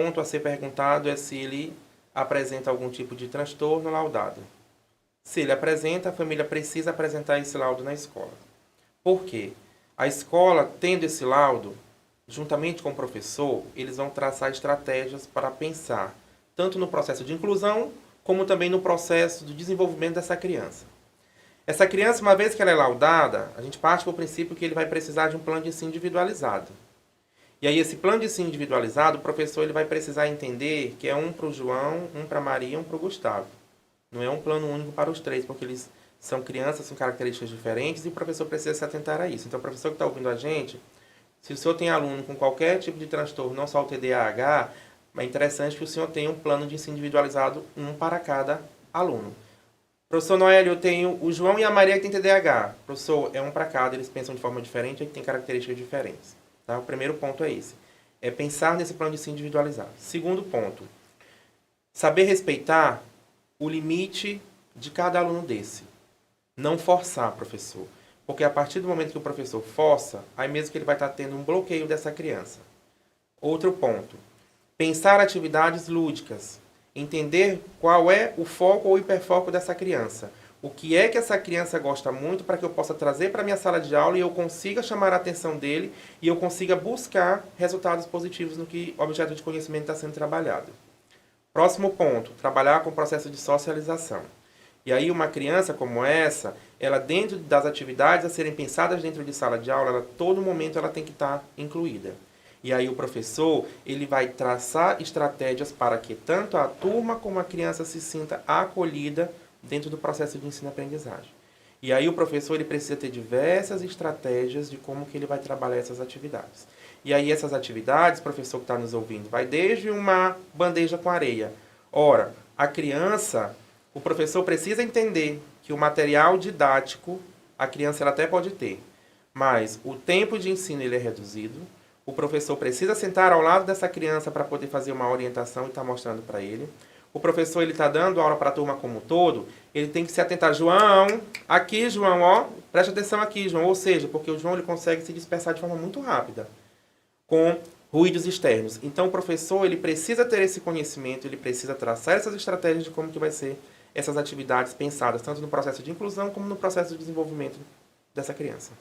ponto a ser perguntado é se ele apresenta algum tipo de transtorno laudado. Se ele apresenta, a família precisa apresentar esse laudo na escola. Por quê? A escola, tendo esse laudo, juntamente com o professor, eles vão traçar estratégias para pensar tanto no processo de inclusão, como também no processo de desenvolvimento dessa criança. Essa criança, uma vez que ela é laudada, a gente parte para o princípio que ele vai precisar de um plano de ensino individualizado. E aí esse plano de ensino individualizado, o professor ele vai precisar entender que é um para o João, um para a Maria e um para o Gustavo. Não é um plano único para os três, porque eles são crianças, com características diferentes e o professor precisa se atentar a isso. Então, o professor que está ouvindo a gente, se o senhor tem aluno com qualquer tipo de transtorno, não só o TDAH, é interessante que o senhor tenha um plano de ensino individualizado, um para cada aluno. Professor Noélio, eu tenho o João e a Maria que tem TDAH. Professor, é um para cada, eles pensam de forma diferente e têm características diferentes. Tá? O primeiro ponto é esse. É pensar nesse plano de ensino individualizado. Segundo ponto, saber respeitar o limite de cada aluno desse. Não forçar, professor. Porque a partir do momento que o professor força, aí mesmo que ele vai estar tendo um bloqueio dessa criança. Outro ponto. Pensar atividades lúdicas. Entender qual é o foco ou hiperfoco dessa criança. O que é que essa criança gosta muito para que eu possa trazer para a minha sala de aula e eu consiga chamar a atenção dele e eu consiga buscar resultados positivos no que o objeto de conhecimento está sendo trabalhado. Próximo ponto, trabalhar com o processo de socialização. E aí uma criança como essa, ela dentro das atividades a serem pensadas dentro de sala de aula, todo momento ela tem que estar incluída. E aí o professor, ele vai traçar estratégias para que tanto a turma como a criança se sinta acolhida dentro do processo de ensino-aprendizagem. E aí o professor ele precisa ter diversas estratégias de como que ele vai trabalhar essas atividades. E aí essas atividades, professor que está nos ouvindo, vai desde uma bandeja com areia. Ora, a criança, o professor precisa entender que o material didático, a criança ela até pode ter, mas o tempo de ensino ele é reduzido. O professor precisa sentar ao lado dessa criança para poder fazer uma orientação e estar mostrando para ele. O professor ele está dando aula para a turma como um todo, ele tem que se atentar. João, aqui João, ó, preste atenção aqui, João. Ou seja, porque o João ele consegue se dispersar de forma muito rápida com ruídos externos. Então o professor ele precisa ter esse conhecimento, ele precisa traçar essas estratégias de como que vai ser essas atividades pensadas, tanto no processo de inclusão como no processo de desenvolvimento dessa criança.